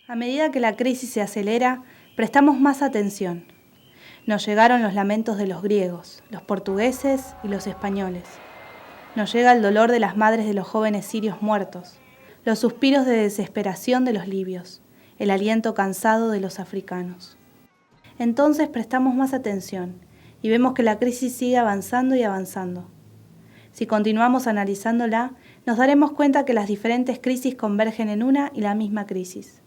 A medida que la crisis se acelera, prestamos más atención. Nos llegaron los lamentos de los griegos, los portugueses y los españoles. Nos llega el dolor de las madres de los jóvenes sirios muertos, los suspiros de desesperación de los libios, el aliento cansado de los africanos. Entonces prestamos más atención y vemos que la crisis sigue avanzando y avanzando. Si continuamos analizándola, nos daremos cuenta que las diferentes crisis convergen en una y la misma crisis.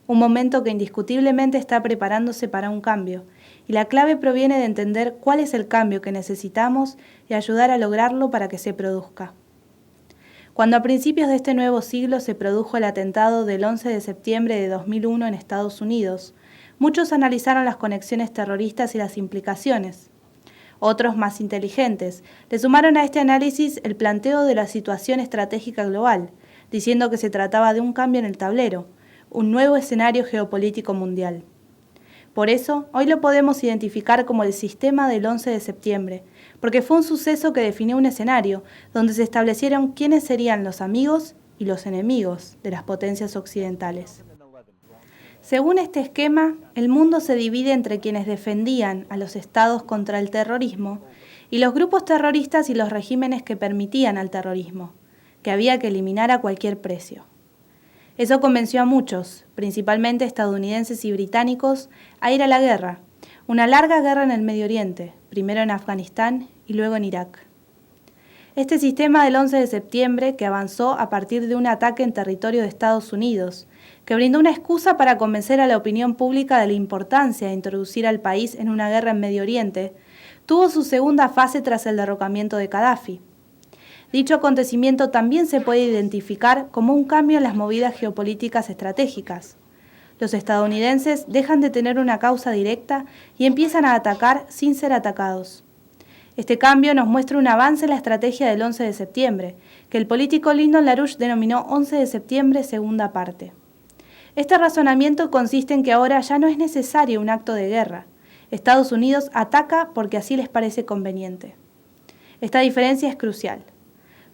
Un momento que indiscutiblemente está preparándose para un cambio, y la clave proviene de entender cuál es el cambio que necesitamos y ayudar a lograrlo para que se produzca. Cuando a principios de este nuevo siglo se produjo el atentado del 11 de septiembre de 2001 en Estados Unidos, muchos analizaron las conexiones terroristas y las implicaciones. Otros, más inteligentes, le sumaron a este análisis el planteo de la situación estratégica global, diciendo que se trataba de un cambio en el tablero, un nuevo escenario geopolítico mundial. Por eso, hoy lo podemos identificar como el sistema del 11 de septiembre, porque fue un suceso que definió un escenario donde se establecieron quiénes serían los amigos y los enemigos de las potencias occidentales. Según este esquema, el mundo se divide entre quienes defendían a los estados contra el terrorismo y los grupos terroristas y los regímenes que permitían al terrorismo, que había que eliminar a cualquier precio. Eso convenció a muchos, principalmente estadounidenses y británicos, a ir a la guerra, una larga guerra en el Medio Oriente, primero en Afganistán y luego en Irak. Este sistema del 11 de septiembre, que avanzó a partir de un ataque en territorio de Estados Unidos, que brindó una excusa para convencer a la opinión pública de la importancia de introducir al país en una guerra en Medio Oriente, tuvo su segunda fase tras el derrocamiento de Gaddafi. Dicho acontecimiento también se puede identificar como un cambio en las movidas geopolíticas estratégicas. Los estadounidenses dejan de tener una causa directa y empiezan a atacar sin ser atacados. Este cambio nos muestra un avance en la estrategia del 11 de septiembre, que el político Lyndon LaRouche denominó 11 de septiembre segunda parte. Este razonamiento consiste en que ahora ya no es necesario un acto de guerra. Estados Unidos ataca porque así les parece conveniente. Esta diferencia es crucial.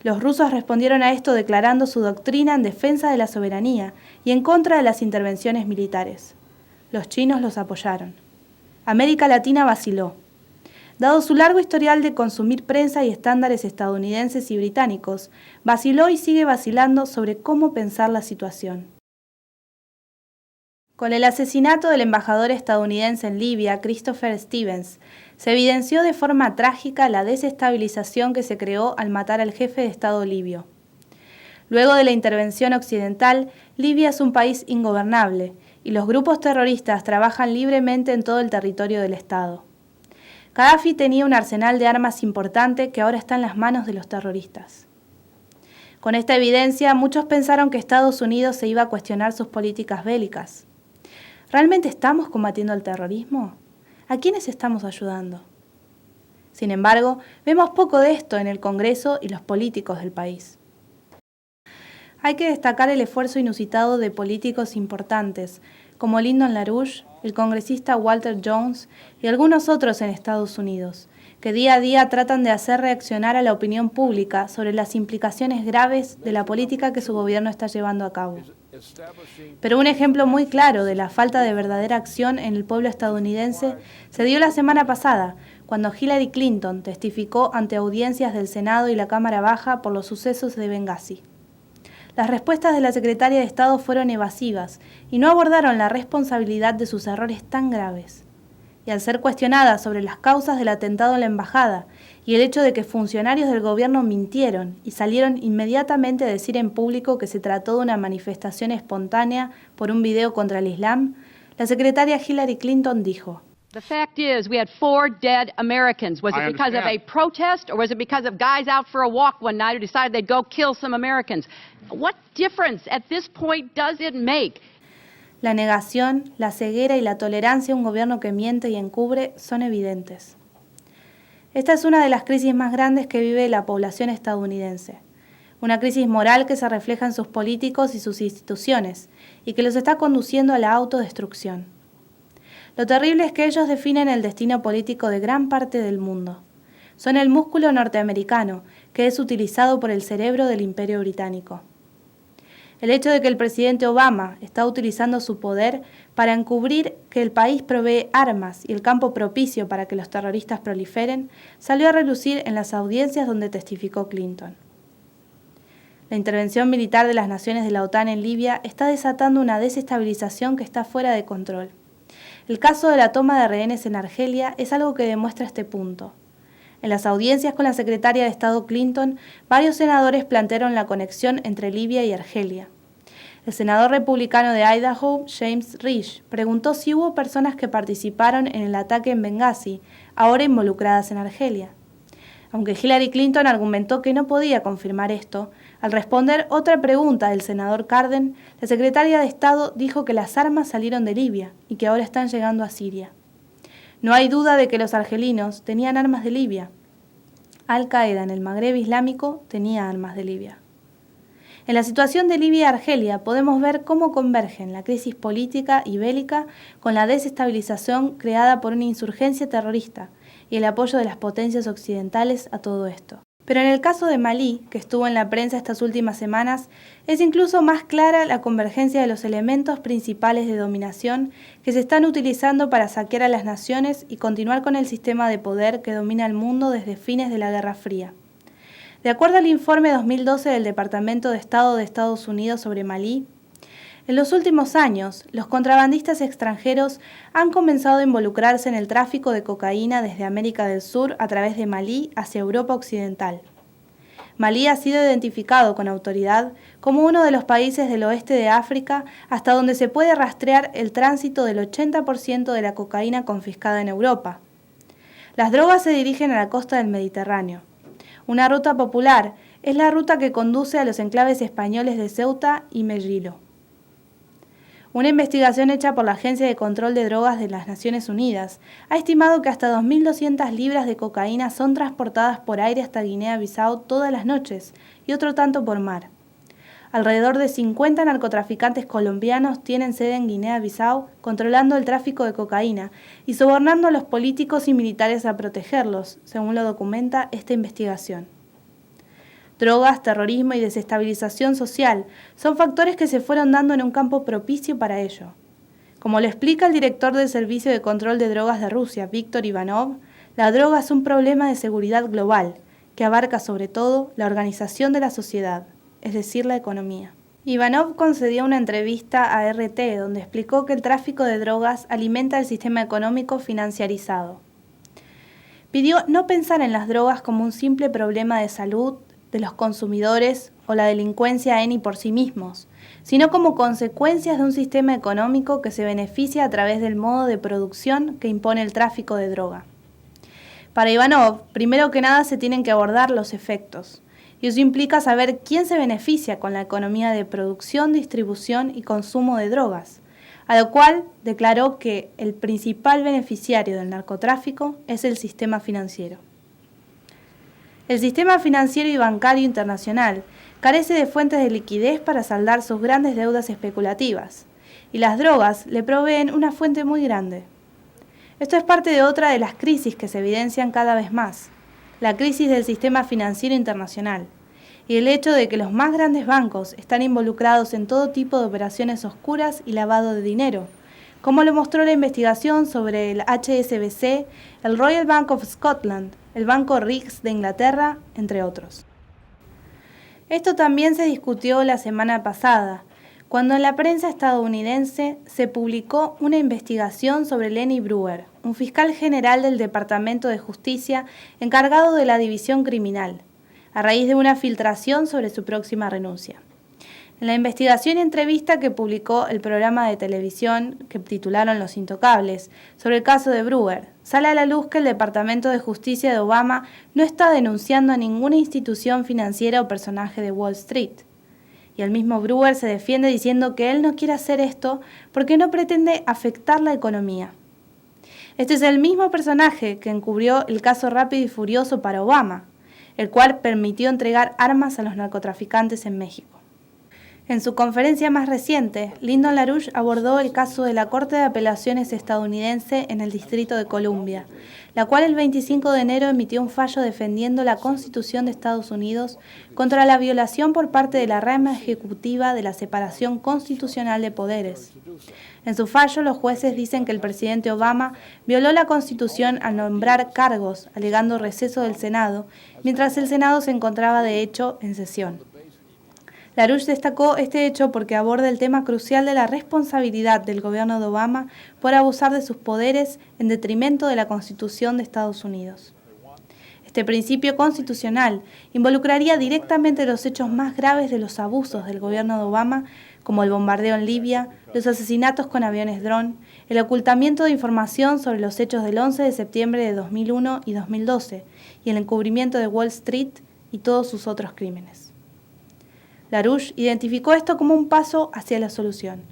Los rusos respondieron a esto declarando su doctrina en defensa de la soberanía y en contra de las intervenciones militares. Los chinos los apoyaron. América Latina vaciló. Dado su largo historial de consumir prensa y estándares estadounidenses y británicos, vaciló y sigue vacilando sobre cómo pensar la situación. Con el asesinato del embajador estadounidense en Libia, Christopher Stevens, se evidenció de forma trágica la desestabilización que se creó al matar al jefe de Estado libio. Luego de la intervención occidental, Libia es un país ingobernable y los grupos terroristas trabajan libremente en todo el territorio del Estado. Gaddafi tenía un arsenal de armas importante que ahora está en las manos de los terroristas. Con esta evidencia, muchos pensaron que Estados Unidos se iba a cuestionar sus políticas bélicas. ¿Realmente estamos combatiendo el terrorismo? ¿A quiénes estamos ayudando? Sin embargo, vemos poco de esto en el Congreso y los políticos del país. Hay que destacar el esfuerzo inusitado de políticos importantes, como Lyndon LaRouche, el congresista Walter Jones y algunos otros en Estados Unidos, que día a día tratan de hacer reaccionar a la opinión pública sobre las implicaciones graves de la política que su gobierno está llevando a cabo. Pero un ejemplo muy claro de la falta de verdadera acción en el pueblo estadounidense se dio la semana pasada, cuando Hillary Clinton testificó ante audiencias del Senado y la Cámara Baja por los sucesos de Bengasi. Las respuestas de la secretaria de Estado fueron evasivas y no abordaron la responsabilidad de sus errores tan graves. Y al ser cuestionada sobre las causas del atentado en la embajada y el hecho de que funcionarios del gobierno mintieron y salieron inmediatamente a decir en público que se trató de una manifestación espontánea por un video contra el Islam, la secretaria Hillary Clinton dijo: The fact is, we had 4 dead Americans. Was it because of a protest, or was it because of guys out for a walk one night who decided they'd go kill some Americans? What difference at this point does it make? La negación, la ceguera y la tolerancia a un gobierno que miente y encubre son evidentes. Esta es una de las crisis más grandes que vive la población estadounidense. Una crisis moral que se refleja en sus políticos y sus instituciones, y que los está conduciendo a la autodestrucción. Lo terrible es que ellos definen el destino político de gran parte del mundo. Son el músculo norteamericano que es utilizado por el cerebro del Imperio Británico. El hecho de que el presidente Obama está utilizando su poder para encubrir que el país provee armas y el campo propicio para que los terroristas proliferen, salió a relucir en las audiencias donde testificó Clinton. La intervención militar de las naciones de la OTAN en Libia está desatando una desestabilización que está fuera de control. El caso de la toma de rehenes en Argelia es algo que demuestra este punto. En las audiencias con la secretaria de Estado Clinton, varios senadores plantearon la conexión entre Libia y Argelia. El senador republicano de Idaho, James Risch, preguntó si hubo personas que participaron en el ataque en Benghazi, ahora involucradas en Argelia. Aunque Hillary Clinton argumentó que no podía confirmar esto, al responder otra pregunta del senador Cardin, la secretaria de Estado dijo que las armas salieron de Libia y que ahora están llegando a Siria. No hay duda de que los argelinos tenían armas de Libia. Al-Qaeda en el Magreb Islámico tenía armas de Libia. En la situación de Libia y Argelia podemos ver cómo convergen la crisis política y bélica con la desestabilización creada por una insurgencia terrorista y el apoyo de las potencias occidentales a todo esto. Pero en el caso de Malí, que estuvo en la prensa estas últimas semanas, es incluso más clara la convergencia de los elementos principales de dominación que se están utilizando para saquear a las naciones y continuar con el sistema de poder que domina el mundo desde fines de la Guerra Fría. De acuerdo al informe 2012 del Departamento de Estado de Estados Unidos sobre Malí, en los últimos años, los contrabandistas extranjeros han comenzado a involucrarse en el tráfico de cocaína desde América del Sur a través de Malí hacia Europa Occidental. Malí ha sido identificado con autoridad como uno de los países del oeste de África hasta donde se puede rastrear el tránsito del 80% de la cocaína confiscada en Europa. Las drogas se dirigen a la costa del Mediterráneo. Una ruta popular es la ruta que conduce a los enclaves españoles de Ceuta y Melilla. Una investigación hecha por la Agencia de Control de Drogas de las Naciones Unidas ha estimado que hasta 2.200 libras de cocaína son transportadas por aire hasta Guinea-Bissau todas las noches y otro tanto por mar. Alrededor de 50 narcotraficantes colombianos tienen sede en Guinea-Bissau, controlando el tráfico de cocaína y sobornando a los políticos y militares a protegerlos, según lo documenta esta investigación. Drogas, terrorismo y desestabilización social son factores que se fueron dando en un campo propicio para ello. Como lo explica el director del Servicio de Control de Drogas de Rusia, Víctor Ivanov, la droga es un problema de seguridad global que abarca sobre todo la organización de la sociedad, es decir, la economía. Ivanov concedió una entrevista a RT donde explicó que el tráfico de drogas alimenta el sistema económico financiarizado. Pidió no pensar en las drogas como un simple problema de salud de los consumidores o la delincuencia en y por sí mismos, sino como consecuencias de un sistema económico que se beneficia a través del modo de producción que impone el tráfico de droga. Para Ivanov, primero que nada se tienen que abordar los efectos, y eso implica saber quién se beneficia con la economía de producción, distribución y consumo de drogas, a lo cual declaró que el principal beneficiario del narcotráfico es el sistema financiero. El sistema financiero y bancario internacional carece de fuentes de liquidez para saldar sus grandes deudas especulativas, y las drogas le proveen una fuente muy grande. Esto es parte de otra de las crisis que se evidencian cada vez más, la crisis del sistema financiero internacional, y el hecho de que los más grandes bancos están involucrados en todo tipo de operaciones oscuras y lavado de dinero, como lo mostró la investigación sobre el HSBC, el Royal Bank of Scotland, el Banco Riggs de Inglaterra, entre otros. Esto también se discutió la semana pasada, cuando en la prensa estadounidense se publicó una investigación sobre Lenny Brewer, un fiscal general del Departamento de Justicia encargado de la división criminal, a raíz de una filtración sobre su próxima renuncia. En la investigación y entrevista que publicó el programa de televisión que titularon Los Intocables sobre el caso de Brewer, sale a la luz que el Departamento de Justicia de Obama no está denunciando a ninguna institución financiera o personaje de Wall Street. Y el mismo Brewer se defiende diciendo que él no quiere hacer esto porque no pretende afectar la economía. Este es el mismo personaje que encubrió el caso Rápido y Furioso para Obama, el cual permitió entregar armas a los narcotraficantes en México. En su conferencia más reciente, Lyndon LaRouche abordó el caso de la Corte de Apelaciones estadounidense en el Distrito de Columbia, la cual el 25 de enero emitió un fallo defendiendo la Constitución de Estados Unidos contra la violación por parte de la rama ejecutiva de la separación constitucional de poderes. En su fallo, los jueces dicen que el presidente Obama violó la Constitución al nombrar cargos, alegando receso del Senado, mientras el Senado se encontraba de hecho en sesión. LaRouche destacó este hecho porque aborda el tema crucial de la responsabilidad del gobierno de Obama por abusar de sus poderes en detrimento de la Constitución de Estados Unidos. Este principio constitucional involucraría directamente los hechos más graves de los abusos del gobierno de Obama, como el bombardeo en Libia, los asesinatos con aviones dron, el ocultamiento de información sobre los hechos del 11 de septiembre de 2001 y 2012, y el encubrimiento de Wall Street y todos sus otros crímenes. LaRouche identificó esto como un paso hacia la solución.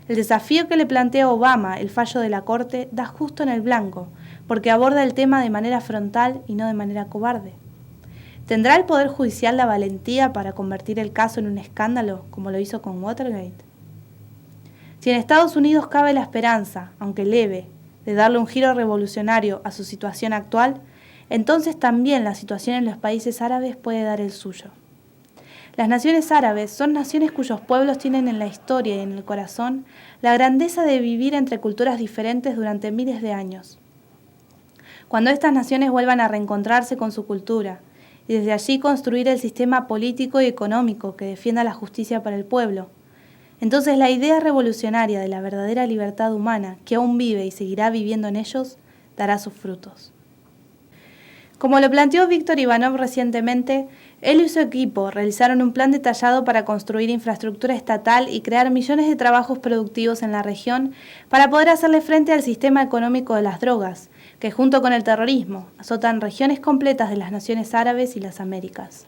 El desafío que le plantea Obama el fallo de la Corte da justo en el blanco, porque aborda el tema de manera frontal y no de manera cobarde. ¿Tendrá el Poder Judicial la valentía para convertir el caso en un escándalo, como lo hizo con Watergate? Si en Estados Unidos cabe la esperanza, aunque leve, de darle un giro revolucionario a su situación actual, entonces también la situación en los países árabes puede dar el suyo. Las naciones árabes son naciones cuyos pueblos tienen en la historia y en el corazón la grandeza de vivir entre culturas diferentes durante miles de años. Cuando estas naciones vuelvan a reencontrarse con su cultura y desde allí construir el sistema político y económico que defienda la justicia para el pueblo, entonces la idea revolucionaria de la verdadera libertad humana que aún vive y seguirá viviendo en ellos dará sus frutos. Como lo planteó Víctor Ivanov recientemente, él y su equipo realizaron un plan detallado para construir infraestructura estatal y crear millones de trabajos productivos en la región para poder hacerle frente al sistema económico de las drogas, que junto con el terrorismo azotan regiones completas de las naciones árabes y las Américas.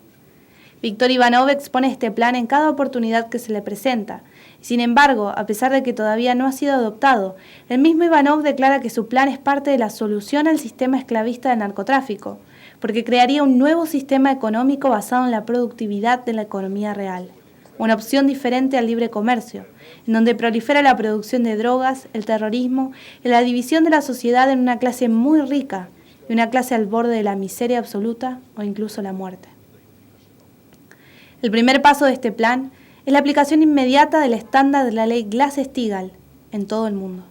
Víctor Ivanov expone este plan en cada oportunidad que se le presenta. Sin embargo, a pesar de que todavía no ha sido adoptado, el mismo Ivanov declara que su plan es parte de la solución al sistema esclavista del narcotráfico, porque crearía un nuevo sistema económico basado en la productividad de la economía real, una opción diferente al libre comercio, en donde prolifera la producción de drogas, el terrorismo y la división de la sociedad en una clase muy rica y una clase al borde de la miseria absoluta o incluso la muerte. El primer paso de este plan es la aplicación inmediata del estándar de la ley Glass-Steagall en todo el mundo.